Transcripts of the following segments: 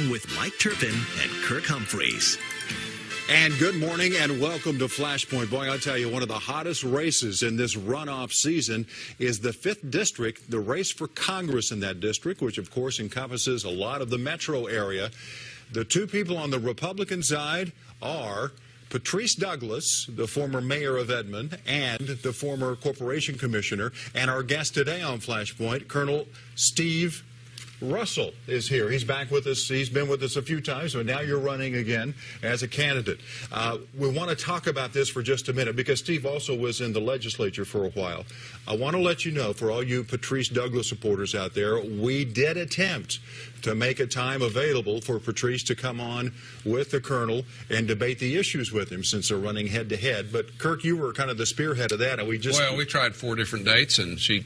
with Mike Turpin and Kirk Humphreys. And good morning and welcome to Flashpoint. Boy, I'll tell you, one of the hottest races in this runoff season is the 5th District, the race for Congress in that district, which of course encompasses a lot of the metro area. The two people on the Republican side are Patrice Douglas, the former mayor of Edmond, and the former corporation commissioner. And our guest today on Flashpoint, Colonel Steve Russell is here. He's back with us. He's been with us a few times, but now you're running again as a candidate. We want to talk about this for just a minute because Steve also was in the legislature for a while. I want to let you know, for all you Patrice Douglas supporters out there, we did attempt to make a time available for Patrice to come on with the colonel and debate the issues with him since they're running head-to-head. But, Kirk, you were kind of the spearhead of that. And we tried 4 different dates, and she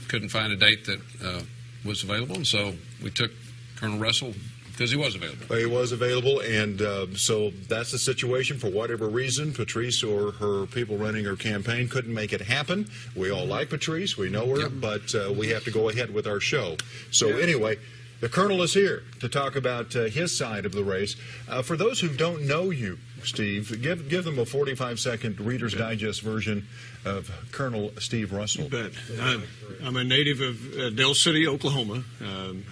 couldn't find a date that was available, and so we took Colonel Russell because he was available. He was available, and so that's the situation. For whatever reason, Patrice or her people running her campaign couldn't make it happen. We all like Patrice. We know her, but we have to go ahead with our show. So anyway, the colonel is here to talk about his side of the race. For those who don't know you, Steve, give them a 45-second Reader's Digest version of Colonel Steve Russell. You bet. I'm a native of Del City, Oklahoma.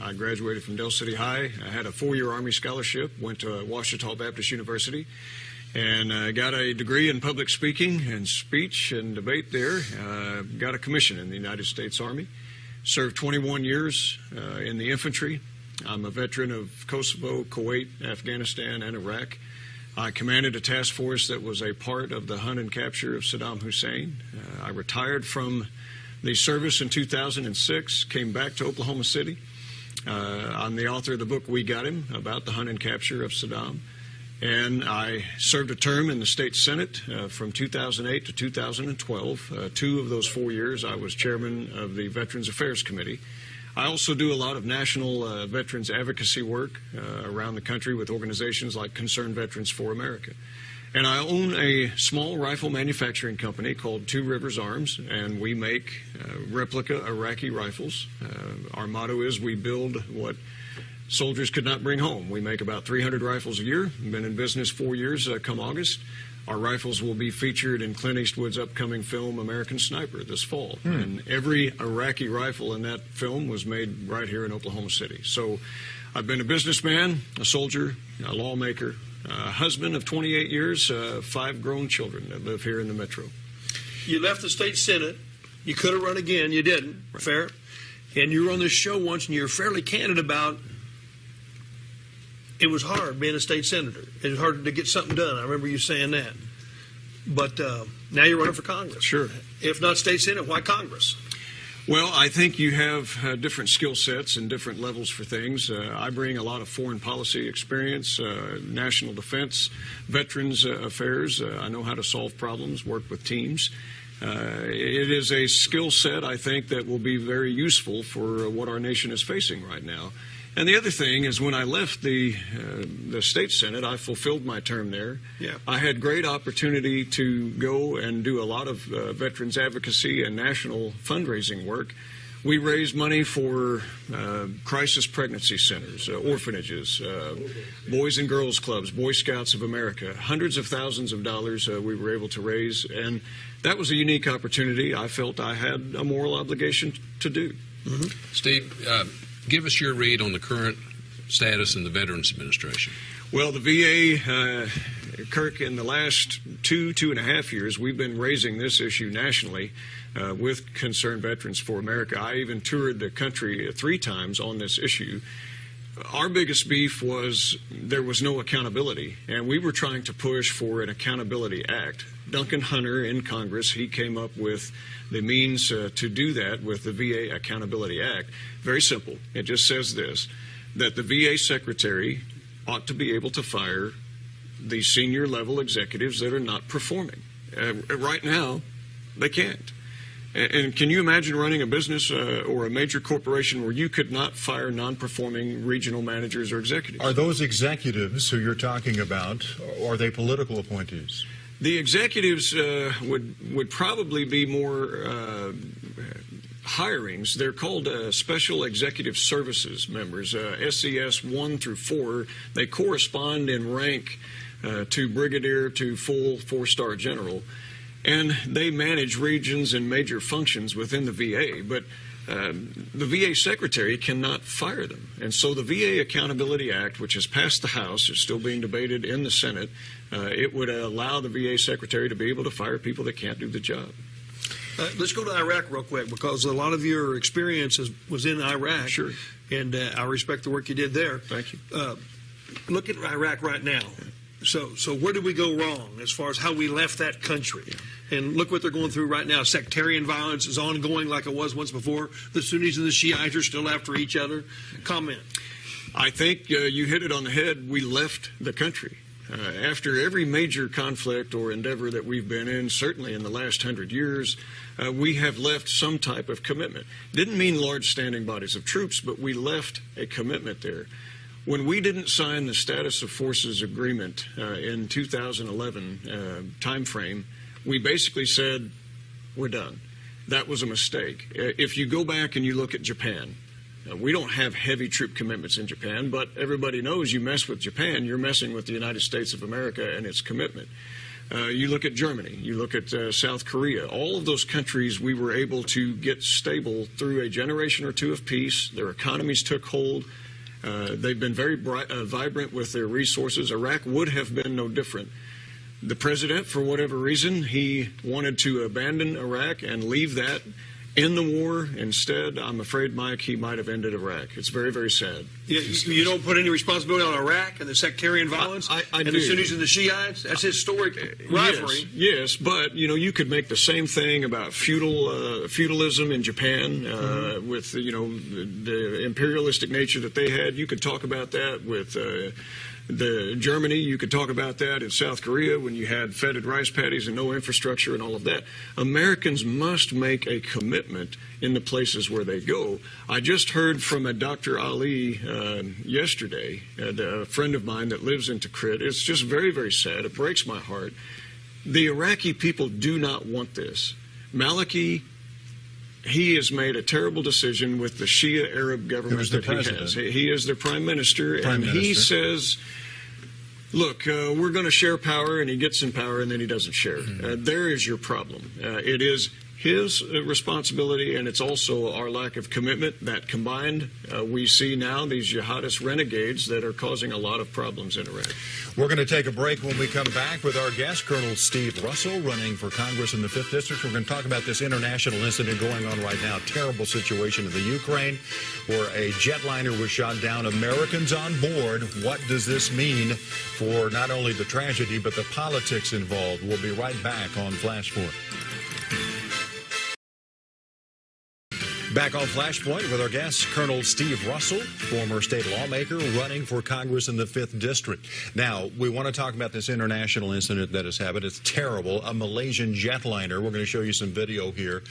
I graduated from Del City High. I had a 4-year Army scholarship, went to Ouachita Baptist University, and got a degree in public speaking and speech and debate there. Got a commission in the United States Army. Served 21 years in the infantry. I'm a veteran of Kosovo, Kuwait, Afghanistan, and Iraq. I commanded a task force that was a part of the hunt and capture of Saddam Hussein. I retired from the service in 2006, came back to Oklahoma City. I'm the author of the book We Got Him, about the hunt and capture of Saddam. And I served a term in the state Senate from 2008 to 2012. 2 of those 4 years, I was chairman of the Veterans Affairs Committee. I also do a lot of national veterans advocacy work around the country with organizations like Concerned Veterans for America. And I own a small rifle manufacturing company called Two Rivers Arms, and we make replica Iraqi rifles. Our motto is we build what soldiers could not bring home. We make about 300 rifles a year. We've been in business 4 years come August. Our rifles will be featured in Clint Eastwood's upcoming film American Sniper this fall. And every Iraqi rifle in that film was made right here in Oklahoma City. So I've been a businessman, a soldier, a lawmaker, a husband of 28 years, 5 grown children that live here in the metro. You left the state Senate. You could have run again. You didn't. Right. Fair. And you were on this show once, and you were fairly candid about it was hard being a state senator. It was hard to get something done. I remember you saying that. But now you're running for Congress. Sure. If not state Senate, why Congress? Well, I think you have different skill sets and different levels for things. I bring a lot of foreign policy experience, national defense, veterans affairs. I know how to solve problems, work with teams. It is a skill set, I think, that will be very useful for what our nation is facing right now. And the other thing is when I left the state Senate, I fulfilled my term there. Yeah. I had great opportunity to go and do a lot of veterans advocacy and national fundraising work. We raised money for crisis pregnancy centers, orphanages, Boys and Girls Clubs, Boy Scouts of America. Hundreds of thousands of dollars we were able to raise, and that was a unique opportunity I felt I had a moral obligation to do. Mm-hmm. Steve, give us your read on the current status in the Veterans Administration. Well, the VA, Kirk, in the last 2.5 years, we've been raising this issue nationally with Concerned Veterans for America. I even toured the country 3 times on this issue. Our biggest beef was there was no accountability, and we were trying to push for an accountability act. Duncan Hunter in Congress, he came up with the means to do that with the VA Accountability Act. Very simple. It just says this, that the VA secretary ought to be able to fire the senior level executives that are not performing. Right now, they can't. And can you imagine running a business or a major corporation where you could not fire non-performing regional managers or executives? Are those executives who you're talking about, are they political appointees? The executives would probably be more hirings. They're called Special Executive Services members, SES 1 through 4. They correspond in rank to brigadier to full 4-star general. And they manage regions and major functions within the VA. But the VA secretary cannot fire them. And so the VA Accountability Act, which has passed the House, is still being debated in the Senate. It would allow the VA secretary to be able to fire people that can't do the job. Let's go to Iraq real quick, because a lot of your experience was in Iraq. Sure. And I respect the work you did there. Thank you. Look at Iraq right now. So where did we go wrong as far as how we left that country? Yeah. And look what they're going through right now. Sectarian violence is ongoing like it was once before. The Sunnis and the Shiites are still after each other. Comment. I think you hit it on the head. We left the country. After every major conflict or endeavor that we've been in, certainly in the last 100 years, we have left some type of commitment. Didn't mean large standing bodies of troops, but we left a commitment there. When we didn't sign the Status of Forces Agreement in 2011 timeframe, we basically said, we're done. That was a mistake. If you go back and you look at Japan, we don't have heavy troop commitments in Japan, but everybody knows you mess with Japan, you're messing with the United States of America and its commitment. You look at Germany, you look at South Korea. All of those countries we were able to get stable through a generation or two of peace. Their economies took hold. They've been very vibrant with their resources. Iraq would have been no different. The president, for whatever reason, he wanted to abandon Iraq and leave that in the war. Instead, I'm afraid, Mike, he might have ended Iraq. It's very, very sad. You don't put any responsibility on Iraq and the sectarian violence and do. the Sunnis and the Shiites? That's historic rivalry. Yes, but you could make the same thing about feudalism in Japan with the imperialistic nature that they had. You could talk about that with the Germany. You could talk about that in South Korea when you had fetid rice paddies and no infrastructure and all of that. Americans must make a commitment in the places where they go. I just heard from a Dr. Ali yesterday, a friend of mine that lives in Tikrit. It's just very, very sad. It breaks my heart. The Iraqi people do not want this. Maliki, he has made a terrible decision with the Shia Arab government that he has. He is their prime minister, he says, look, we're going to share power, and he gets in power, and then he doesn't share. There is your problem. It is his responsibility, and it's also our lack of commitment. That combined, we see now these jihadist renegades that are causing a lot of problems in Iraq. We're going to take a break. When we come back with our guest, Colonel Steve Russell, running for Congress in the 5th District. We're going to talk about this international incident going on right now. Terrible situation in the Ukraine where a jetliner was shot down. Americans on board. What does this mean for not only the tragedy, but the politics involved? We'll be right back on Flashpoint. Back on Flashpoint with our guest, Colonel Steve Russell, former state lawmaker running for Congress in the 5th District. Now, we want to talk about this international incident that has happened. It's terrible. A Malaysian jetliner. We're going to show you some video here,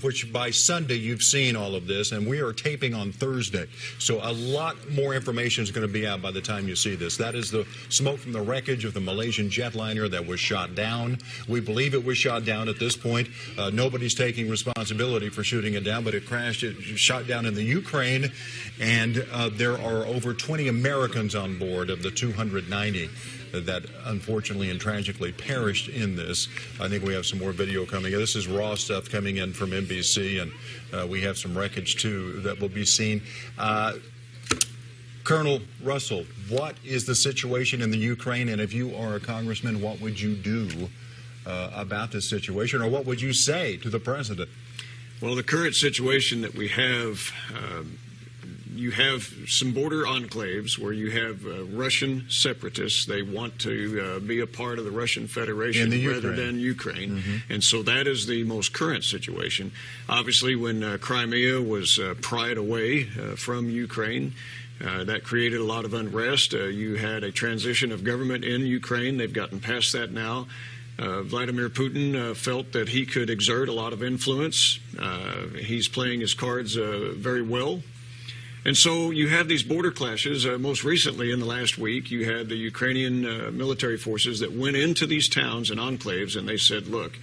which by Sunday you've seen all of this, and we are taping on Thursday. So a lot more information is going to be out by the time you see this. That is the smoke from the wreckage of the Malaysian jetliner that was shot down. We believe it was shot down at this point. Nobody's taking responsibility for shooting it down, but it crashed. It shot down in the Ukraine, and there are over 20 Americans on board of the 290 that unfortunately and tragically perished in this. I think we have some more video coming in. This is raw stuff coming in from NBC, and we have some wreckage too that will be seen. Colonel Russell, what is the situation in the Ukraine, and if you are a congressman, what would you do about this situation, or what would you say to the president? Well, the current situation that we have, you have some border enclaves where you have Russian separatists. They want to be a part of the Russian Federation rather than Ukraine. And so that is the most current situation. Obviously, when Crimea was pried away from Ukraine, that created a lot of unrest. You had a transition of government in Ukraine. They've gotten past that now. Vladimir Putin felt that he could exert a lot of influence. He's playing his cards very well. And so you have these border clashes. Most recently, in the last week, you had the Ukrainian military forces that went into these towns and enclaves, and they said, look,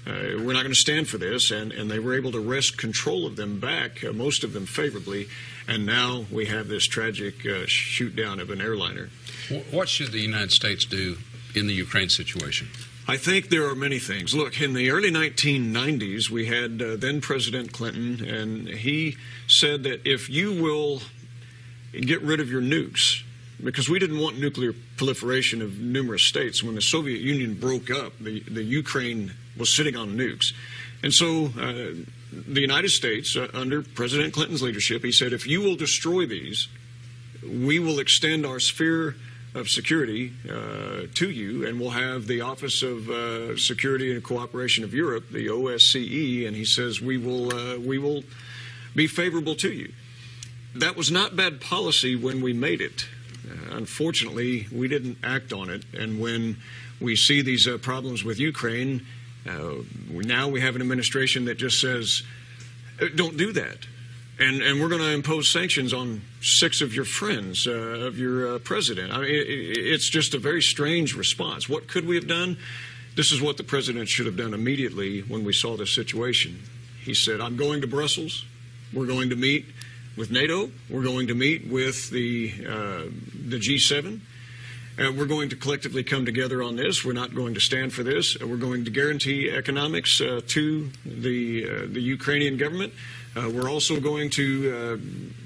We're not going to stand for this. And they were able to wrest control of them back, most of them favorably. And now we have this tragic shoot down of an airliner. What should the United States do in the Ukraine situation? I think there are many things. Look, in the early 1990s, we had then President Clinton, and he said that if you will get rid of your nukes, because we didn't want nuclear proliferation of numerous states. When the Soviet Union broke up, the Ukraine was sitting on nukes. And so the United States, under President Clinton's leadership, he said, if you will destroy these, we will extend our sphere of security to you, and we'll have the Office of Security and Cooperation of Europe, the OSCE, and he says we will be favorable to you. That was not bad policy when we made it. Unfortunately, we didn't act on it, and when we see these problems with Ukraine, now we have an administration that just says, don't do that. And we're going to impose sanctions on 6 of your friends, of your president. I mean, it's just a very strange response. What could we have done? This is what the president should have done immediately when we saw this situation. He said, I'm going to Brussels. We're going to meet with NATO. We're going to meet with the G7. We're going to collectively come together on this. We're not going to stand for this. We're going to guarantee economics to the Ukrainian government. We're also going to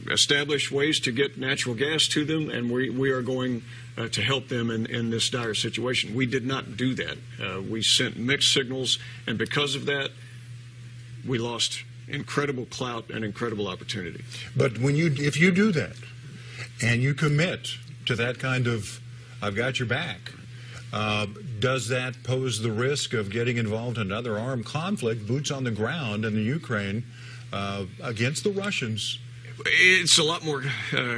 establish ways to get natural gas to them, and we are going to help them in this dire situation. We did not do that. We sent mixed signals, and because of that, we lost incredible clout and incredible opportunity. But if you do that, and you commit to that kind of, I've got your back, does that pose the risk of getting involved in another armed conflict, boots on the ground in the Ukraine, against the Russians? It's a lot more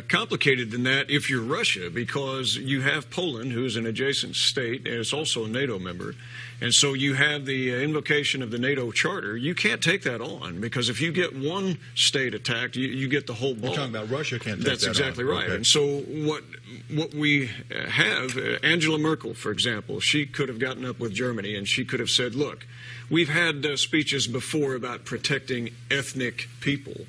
complicated than that if you're Russia, because you have Poland, who's an adjacent state, and it's also a NATO member. And so you have the invocation of the NATO Charter. You can't take that on, because if you get one state attacked, you get the whole ball. You're talking about Russia can't take that on. That's exactly right. Okay. And so what we have, Angela Merkel, for example, she could have gotten up with Germany and she could have said, look, we've had speeches before about protecting ethnic people.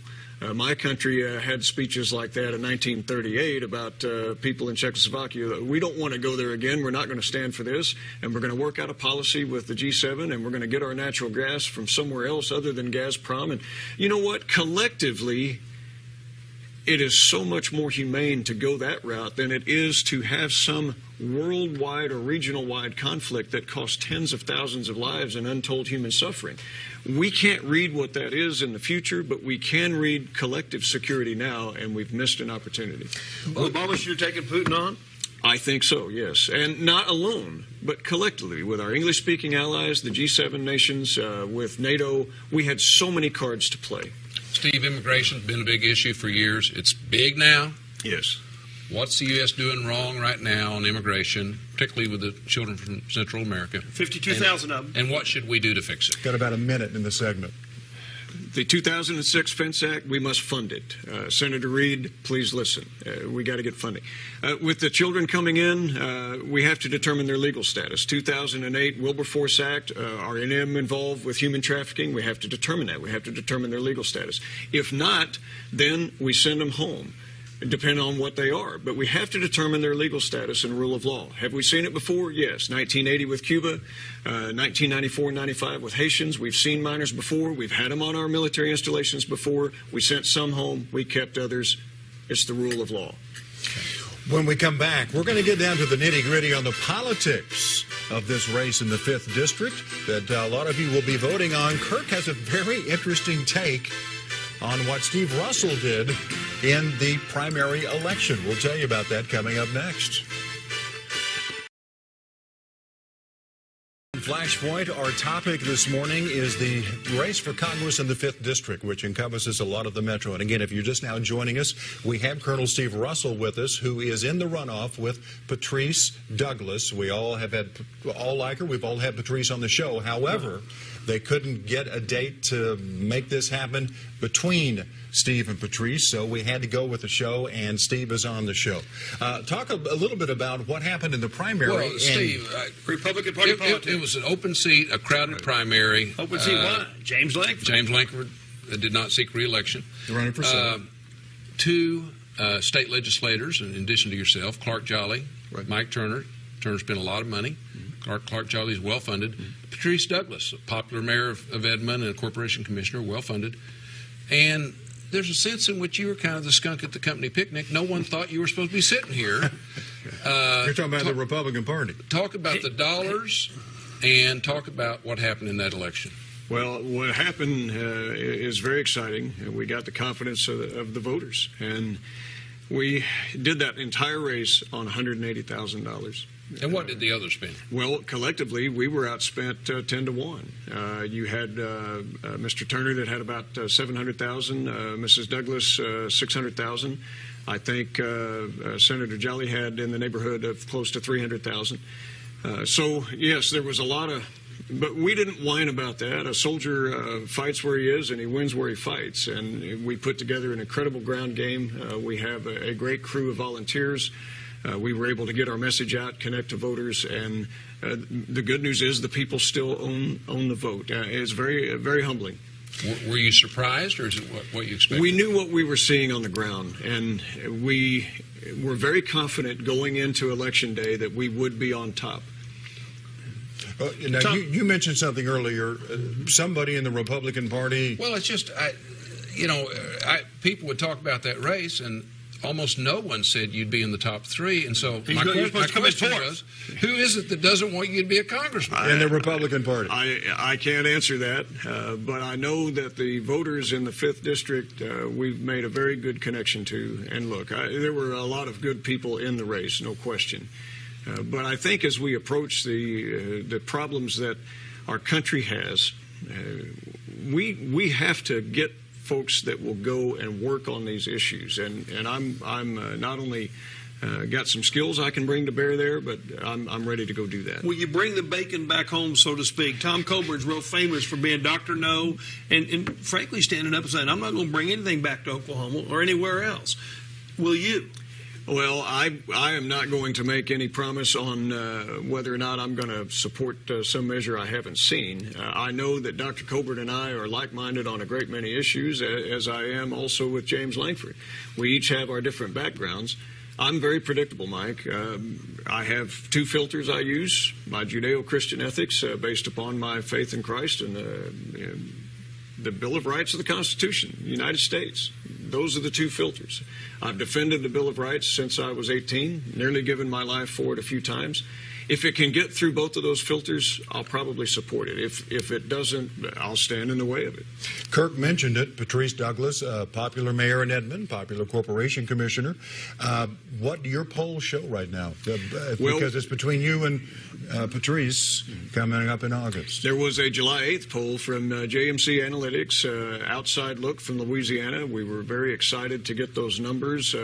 My country had speeches like that in 1938 about people in Czechoslovakia. We don't want to go there again. We're not going to stand for this. And we're going to work out a policy with the G7, and we're going to get our natural gas from somewhere else other than Gazprom. And you know what? Collectively, it is so much more humane to go that route than it is to have some worldwide or regional-wide conflict that costs tens of thousands of lives and untold human suffering. We can't read what that is in the future, but we can read collective security now, and we've missed an opportunity. Obama should have taken Putin on? I think so, yes. And not alone, but collectively, with our English-speaking allies, the G7 nations, with NATO. We had so many cards to play. Steve, immigration's been a big issue for years. It's big now. Yes. What's the U.S. doing wrong right now on immigration, particularly with the children from Central America? 52,000 of them. And what should we do to fix it? Got about a minute in the segment. The 2006 Fence Act, we must fund it. Senator Reid, please listen. We got to get funding. With the children coming in, we have to determine their legal status. 2008 Wilberforce Act, are any of them involved with human trafficking? We have to determine that. We have to determine their legal status. If not, then we send them home, depending on what they are. But we have to determine their legal status and rule of law. Have we seen it before? Yes. 1980 with Cuba, 1994 and 95 with Haitians. We've seen minors before. We've had them on our military installations before. We sent some home. We kept others. It's the rule of law. When we come back, we're going to get down to the nitty-gritty on the politics of this race in the 5th District that a lot of you will be voting on. Kirk has a very interesting take on what Steve Russell did in the primary election. We'll tell you about that coming up next. Flashpoint, our topic this morning is the race for Congress in the 5th District, which encompasses a lot of the metro. And again, if you're just now joining us, we have Colonel Steve Russell with us, who is in the runoff with Patrice Douglas. We all have had, all like her, we've all had Patrice on the show. However, they couldn't get a date to make this happen between Steve and Patrice, so we had to go with the show, and Steve is on the show. Talk a little bit about what happened in the primary. Well, Steve, Republican Party politics. It was an open seat, a crowded primary. Open seat, why? James Langford. James Langford did not seek re-election. Running for Senate. Two state legislators, in addition to yourself, Clark Jolly, Mike Turner. Turner spent a lot of money. Clark Jolly is well-funded. Patrice Douglas, a popular mayor of Edmond and a corporation commissioner, well-funded. And there's a sense in which you were kind of the skunk at the company picnic. No one thought you were supposed to be sitting here. You're talking about the Republican Party. Talk about the dollars and talk about what happened in that election. Well, what happened is very exciting. We got the confidence of the voters, and we did that entire race on $180,000. And what did the others spend? Well, collectively, we were outspent 10-1. You had Mr. Turner that had about $700,000, Mrs. Douglas $600,000. I think Senator Jolly had in the neighborhood of close to $300,000. So yes, there was a lot of. But we didn't whine about that. A soldier fights where he is, and he wins where he fights. And we put together an incredible ground game. We have a great crew of volunteers. We were able to get our message out, connect to voters, and the good news is the people still own the vote. It's very, very humbling. Were you surprised, or is it what you expected? We knew what we were seeing on the ground, and we were very confident going into Election Day that we would be on top. Now, you mentioned something earlier. Somebody in the Republican Party. Well, it's just, people would talk about that race, and almost no one said you'd be in the top three. And so my question was, who is it that doesn't want you to be a congressman? In the Republican Party. I can't answer that, but I know that the voters in the 5th District we've made a very good connection to. And look, there were a lot of good people in the race, no question. But I think as we approach the problems that our country has, we have to get folks that will go and work on these issues. And I'm not only got some skills I can bring to bear there, but I'm ready to go do that. Will you bring the bacon back home, so to speak? Tom Coburn's real famous for being Dr. No and frankly standing up and saying, I'm not going to bring anything back to Oklahoma or anywhere else. Will you? Well, I am not going to make any promise on whether or not I'm going to support some measure I haven't seen. I know that Dr. Coburn and I are like-minded on a great many issues, as I am also with James Langford. We each have our different backgrounds. I'm very predictable, Mike. I have two filters I use: my Judeo-Christian ethics, based upon my faith in Christ, and the Bill of Rights of the Constitution, the United States. Those are the two filters. I've defended the Bill of Rights since I was 18, nearly given my life for it a few times. If it can get through both of those filters, I'll probably support it. If it doesn't, I'll stand in the way of it. Kirk mentioned it. Patrice Douglas, popular mayor in Edmond, popular corporation commissioner. What do your polls show right now? Because it's between you and Patrice coming up in August. There was a July 8th poll from JMC Analytics, outside look from Louisiana. We were very excited to get those numbers.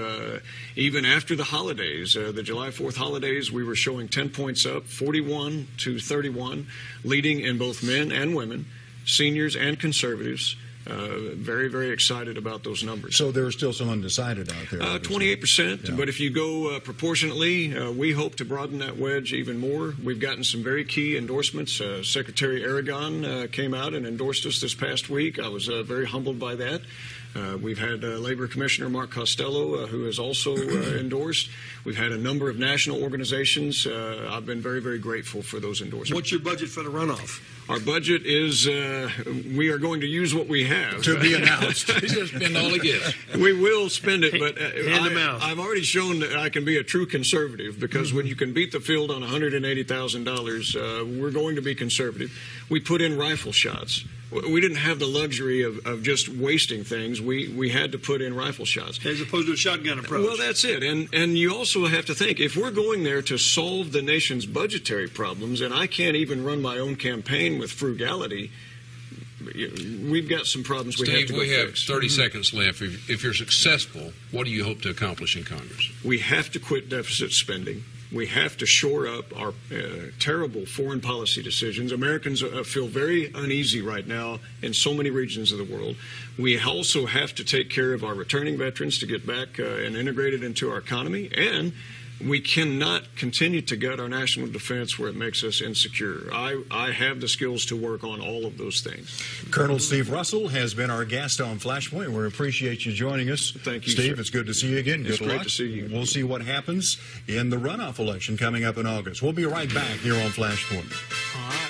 Even after the holidays, the July 4th holidays, we were showing 10 points up, 41 to 31, leading in both men and women, seniors and conservatives. Very, very excited about those numbers. So there are still some undecided out there. 28%, yeah. But if you go proportionately, we hope to broaden that wedge even more. We've gotten some very key endorsements. Secretary Aragon came out and endorsed us this past week. I was very humbled by that. We've had Labor Commissioner Mark Costello, who has also endorsed. We've had a number of national organizations. I've been very, very grateful for those endorsements. What's your budget for the runoff? Our budget is, we are going to use what we have. To be announced. He's going to spend all he gets. We will spend it, but I've already shown that I can be a true conservative, because when you can beat the field on $180,000, we're going to be conservative. We put in rifle shots. We didn't have the luxury of just wasting things. We had to put in rifle shots. As opposed to a shotgun approach. Well, that's it. And you also have to think, if we're going there to solve the nation's budgetary problems, and I can't even run my own campaign with frugality, we've got some problems we have to go fix. Steve, we have 30 seconds left. If you're successful, what do you hope to accomplish in Congress? We have to quit deficit spending. We have to shore up our terrible foreign policy decisions. Americans feel very uneasy right now in so many regions of the world. We also have to take care of our returning veterans to get back and integrated into our economy, and we cannot continue to gut our national defense where it makes us insecure. I have the skills to work on all of those things. Colonel Steve Russell has been our guest on Flashpoint. We appreciate you joining us. Thank you, Steve. sir. It's good to see you again. Good It's great luck. to see you. We'll see what happens in the runoff election coming up in August. We'll be right back here on Flashpoint. All right.